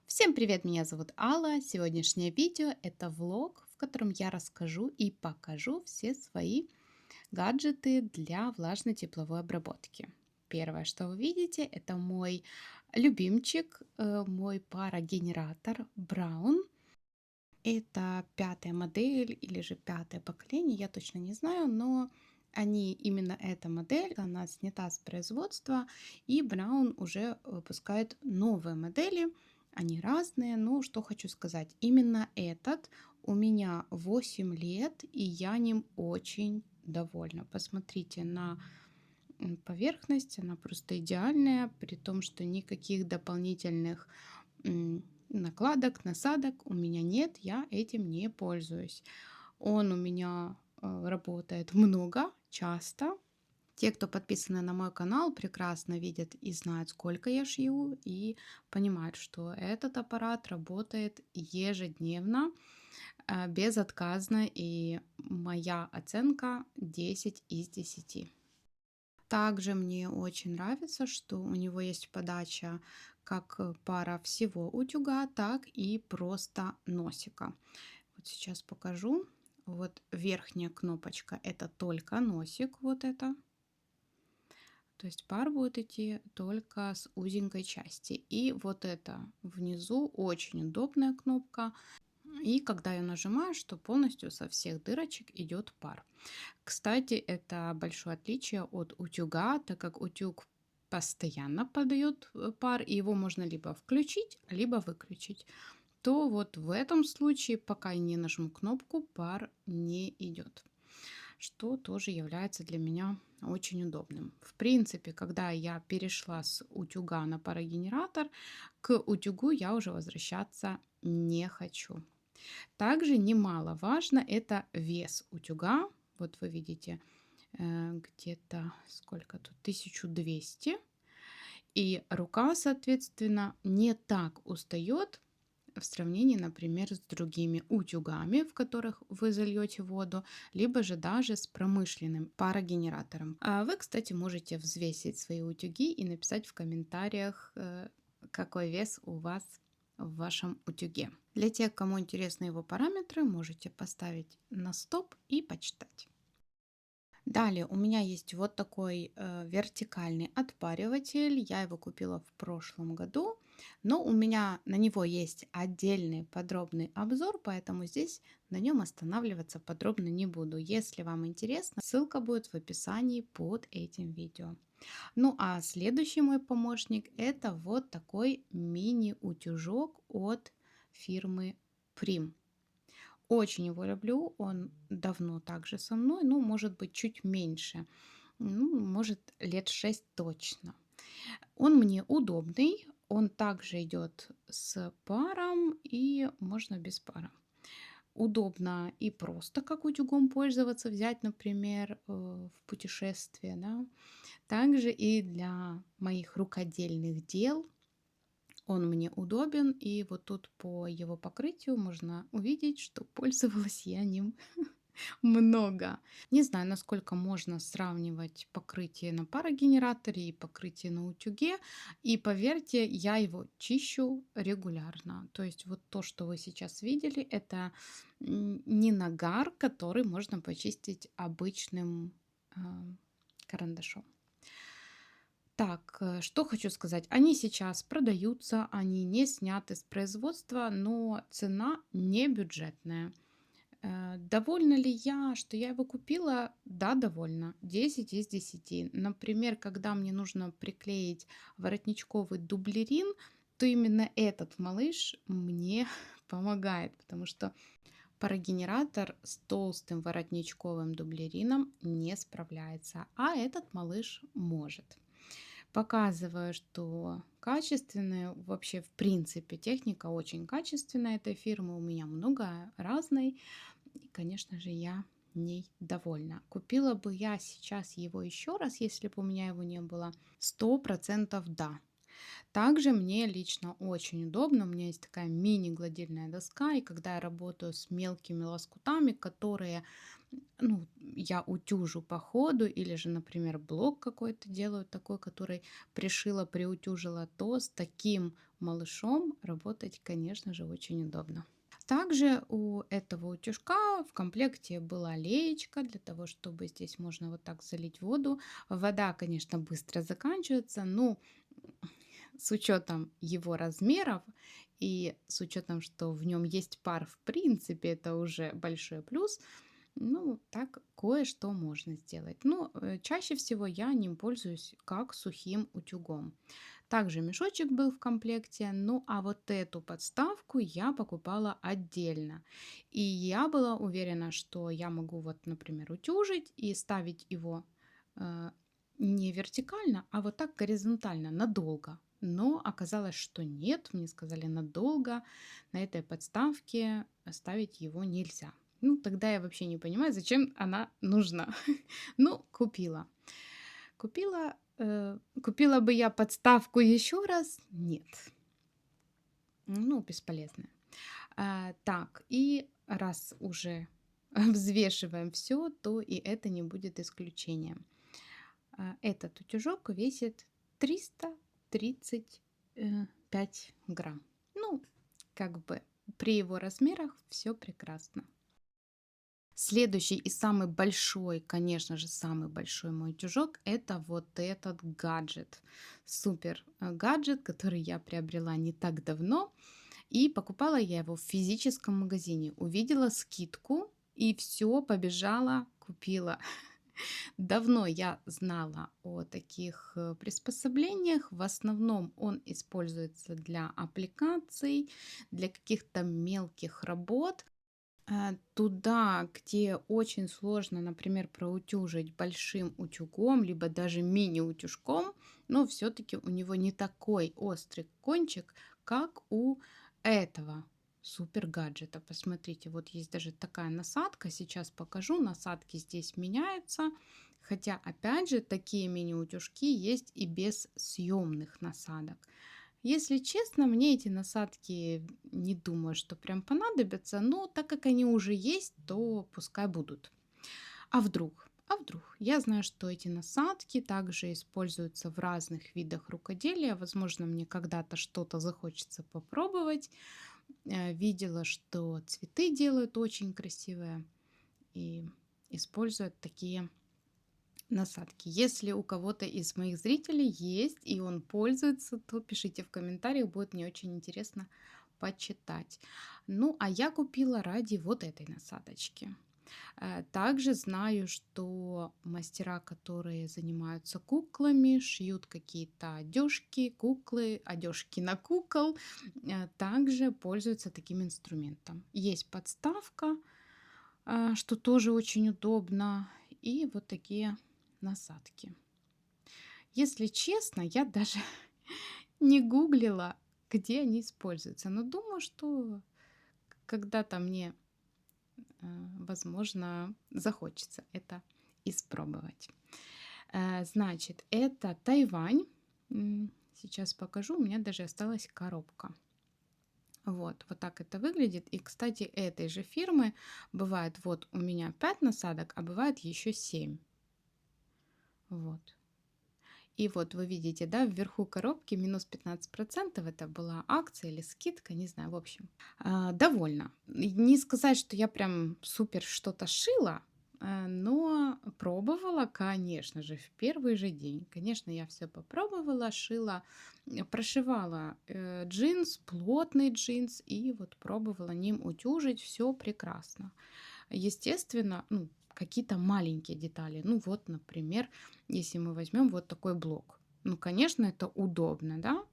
Всем привет, меня зовут Алла. Сегодняшнее видео это влог, в котором я расскажу и покажу все свои гаджеты для влажно-тепловой обработки. Первое, что вы видите, это мой любимчик, мой парогенератор Braun. Это пятая модель или же пятое поколение, я точно не знаю, но именно эта модель, она снята с производства, и Braun уже выпускает новые модели. Они разные, но что хочу сказать, именно этот у меня 8 лет, и я ним очень довольна. Посмотрите на поверхность, она просто идеальная, при том, что никаких дополнительных накладок, насадок у меня нет, я этим не пользуюсь. Он у меня работает много, часто. Те, кто подписаны на мой канал, прекрасно видят и знают, сколько я шью, и понимают, что этот аппарат работает ежедневно, безотказно, и моя оценка 10 из 10. Также мне очень нравится, что у него есть подача как пара всего утюга, так и просто носика. Вот сейчас покажу. Вот верхняя кнопочка это только носик, вот это. То есть пар будет идти только с узенькой части. И вот это внизу очень удобная кнопка. И когда я нажимаю, что полностью со всех дырочек идет пар. Кстати, это большое отличие от утюга, так как утюг постоянно подает пар, и его можно либо включить, либо выключить. То вот в этом случае, пока я не нажму кнопку, пар не идет, что тоже является для меня очень удобным. В принципе, когда я перешла с утюга на парогенератор, к утюгу я уже возвращаться не хочу. Также немаловажно это вес утюга. Вот вы видите, где-то сколько тут, 1200. И рука, соответственно, не так устает в сравнении, например, с другими утюгами, в которых вы зальете воду, либо же даже с промышленным парогенератором. А вы, кстати, можете взвесить свои утюги и написать в комментариях, какой вес у вас в вашем утюге. Для тех, кому интересны его параметры, можете поставить на стоп и почитать. Далее у меня есть вот такой вертикальный отпариватель. Я его купила в прошлом году, но у меня на него есть отдельный подробный обзор, поэтому здесь на нем останавливаться подробно не буду. Если вам интересно, ссылка будет в описании под этим видео. Ну а следующий мой помощник это вот такой мини-утюжок от фирмы Prim. Очень его люблю, он давно также со мной, ну, может быть, чуть меньше, ну, может, лет 6 точно. Он мне удобный, он также идет с паром и можно без пара. Удобно и просто как утюгом пользоваться, взять, например, в путешествие, да. Также и для моих рукодельных дел он мне удобен, и вот тут по его покрытию можно увидеть, что пользовалась я ним много. Не знаю, насколько можно сравнивать покрытие на парогенераторе и покрытие на утюге. И поверьте, я его чищу регулярно. То есть вот то, что вы сейчас видели, это не нагар, который можно почистить обычным карандашом. Так, что хочу сказать. Они сейчас продаются, они не сняты с производства, но цена не бюджетная. Довольна ли я, что я его купила? Да, довольна. 10 из 10. Например, когда мне нужно приклеить воротничковый дублерин, то именно этот малыш мне помогает, потому что парогенератор с толстым воротничковым дублерином не справляется, а этот малыш может. Показываю, что качественные, вообще в принципе техника очень качественная этой фирмы, у меня много разной, и, конечно же, я ней довольна. Купила бы я сейчас его еще раз, если бы у меня его не было? 100% да. Также мне лично очень удобно. У меня есть такая мини-гладильная доска, и когда я работаю с мелкими лоскутами, которые ну, я утюжу по ходу, или же, например, блок какой-то делаю такой, который пришила, приутюжила, то с таким малышом работать, конечно же, очень удобно. Также у этого утюжка в комплекте была леечка для того, чтобы здесь можно вот так залить воду. Вода, конечно, быстро заканчивается, но с учетом его размеров и с учетом, что в нем есть пар, в принципе, это уже большой плюс. Ну, так кое-что можно сделать. Но чаще всего я ним пользуюсь как сухим утюгом. Также мешочек был в комплекте, ну а вот эту подставку я покупала отдельно. И я была уверена, что я могу вот, например, утюжить и ставить его э, не вертикально, а вот так горизонтально, надолго. Но оказалось, что нет, мне сказали надолго, на этой подставке ставить его нельзя. Ну, тогда я вообще не понимаю, зачем она нужна. Ну, купила. Купила бы я подставку еще раз? Нет. Ну, бесполезно. Так, и раз уже взвешиваем все, то и это не будет исключением. Этот утюжок весит 335 грамм. Ну, как бы при его размерах все прекрасно. Следующий и самый большой, конечно же, самый большой мой утюжок — это вот этот гаджет. Супер гаджет, который я приобрела не так давно. И покупала я его в физическом магазине. Увидела скидку и все, побежала, купила. Давно я знала о таких приспособлениях. В основном он используется для аппликаций, для каких-то мелких работ. Туда, где очень сложно, например, проутюжить большим утюгом, либо даже мини-утюжком, но все-таки у него не такой острый кончик, как у этого супер гаджета. Посмотрите, вот есть даже такая насадка, сейчас покажу, насадки здесь меняются, хотя, опять же, такие мини-утюжки есть и без съемных насадок. Если честно, мне эти насадки не думаю, что прям понадобятся, но так как они уже есть, то пускай будут. А вдруг? А вдруг? Я знаю, что эти насадки также используются в разных видах рукоделия. Возможно, мне когда-то что-то захочется попробовать. Видела, что цветы делают очень красивые и используют такие насадки. Если у кого-то из моих зрителей есть и он пользуется, то пишите в комментариях, будет мне очень интересно почитать. Ну, а я купила ради вот этой насадочки. Также знаю, что мастера, которые занимаются куклами, шьют какие-то одежки, куклы, одежки на кукол, также пользуются таким инструментом. Есть подставка, что тоже очень удобно, и вот такие насадки. Если честно, я даже не гуглила, где они используются, но думаю, что когда-то мне, возможно, захочется это испробовать. Значит, это Тайвань. Сейчас покажу, у меня даже осталась коробка. Вот так это выглядит. И, кстати, этой же фирмы бывает, вот у меня 5 насадок, а бывает еще 7. Вот. И вот вы видите, да, вверху коробки минус 15%. Это была акция или скидка, не знаю, в общем. Довольна. Не сказать, что я прям супер что-то шила, но пробовала, конечно же, в первый же день. Конечно, я все попробовала, шила, прошивала джинс, плотный джинс, и вот пробовала ним утюжить, все прекрасно. Естественно, ну, какие-то маленькие детали. Ну вот, например, если мы возьмем вот такой блок. Ну, конечно, это удобно, да?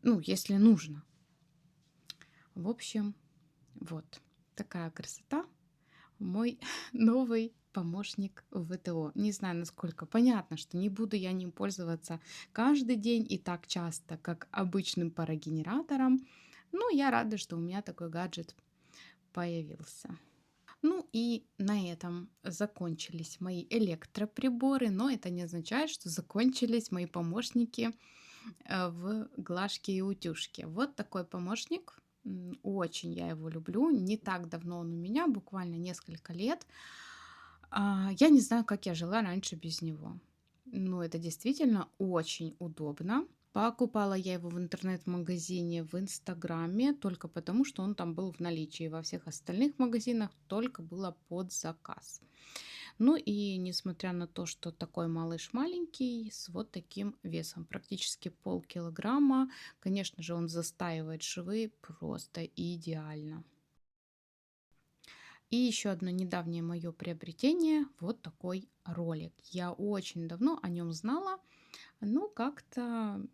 Ну, если нужно. В общем, вот такая красота. Мой новый помощник в ВТО. Не знаю, насколько понятно, что не буду я ним пользоваться каждый день и так часто, как обычным парогенератором. Но я рада, что у меня такой гаджет появился. Ну и на этом закончились мои электроприборы, но это не означает, что закончились мои помощники в глажке и утюжке. Вот такой помощник. Очень я его люблю. Не так давно он у меня, буквально несколько лет. Я не знаю, как я жила раньше без него. Но это действительно очень удобно. Покупала я его в интернет-магазине в Инстаграме только потому, что он там был в наличии. Во всех остальных магазинах только было под заказ. Ну и несмотря на то, что такой малыш маленький, с вот таким весом, практически полкилограмма, конечно же, он застаивает швы просто идеально. И еще одно недавнее мое приобретение — вот такой ролик. Я очень давно о нем знала, но как-то,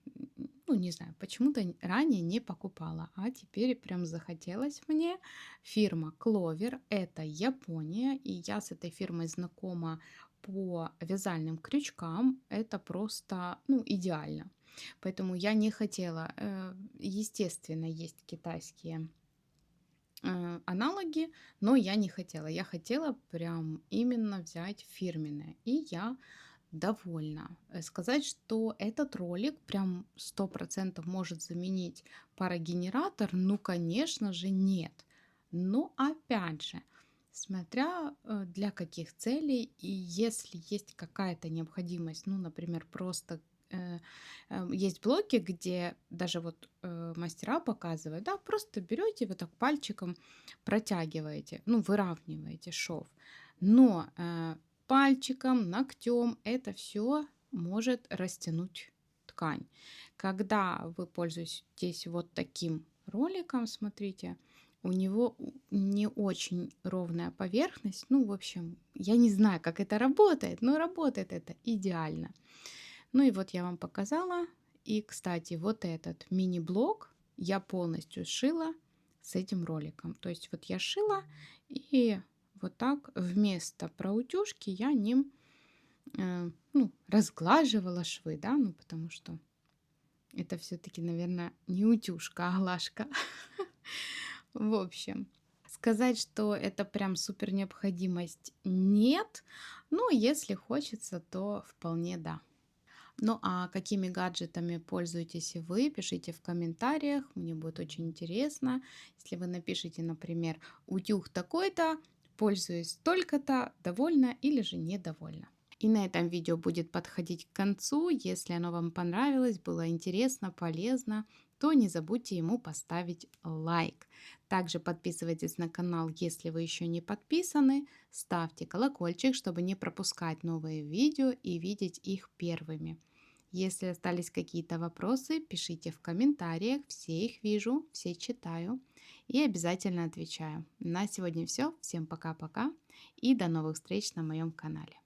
ну не знаю, почему-то ранее не покупала, а теперь прям захотелось мне. Фирма Clover, это Япония, и я с этой фирмой знакома по вязальным крючкам. Это просто, ну, идеально. Поэтому я не хотела, естественно, есть китайские аналоги, но я не хотела. Я хотела прям именно взять фирменное. И я довольна. Сказать, что этот ролик прям 100% может заменить парогенератор, ну, конечно же, нет. Но опять же, смотря для каких целей, и если есть какая-то необходимость, ну, например, просто есть блоки, где даже вот мастера показывают, да, просто берете вот так пальчиком, протягиваете, ну, выравниваете шов. Но пальчиком, ногтем это все может растянуть ткань. Когда вы пользуетесь вот таким роликом, смотрите, у него не очень ровная поверхность. Ну, в общем, я не знаю, как это работает, но работает это идеально. Ну и вот я вам показала. И, кстати, вот этот мини-блок я полностью сшила с этим роликом. То есть вот я шила, и вот так вместо проутюжки я ним ну, разглаживала швы, да, ну потому что это все-таки, наверное, не утюжка, а глажка. В общем, сказать, что это прям супер необходимость, нет, но если хочется, то вполне да. Ну а какими гаджетами пользуетесь вы, пишите в комментариях, мне будет очень интересно. Если вы напишите, например, утюг такой-то, пользуюсь столько-то, довольна или же недовольна. И на этом видео будет подходить к концу. Если оно вам понравилось, было интересно, полезно, то не забудьте ему поставить лайк. Также подписывайтесь на канал, если вы еще не подписаны. Ставьте колокольчик, чтобы не пропускать новые видео и видеть их первыми. Если остались какие-то вопросы, пишите в комментариях. Все их вижу, все читаю и обязательно отвечаю. На сегодня все. Всем пока-пока и до новых встреч на моем канале.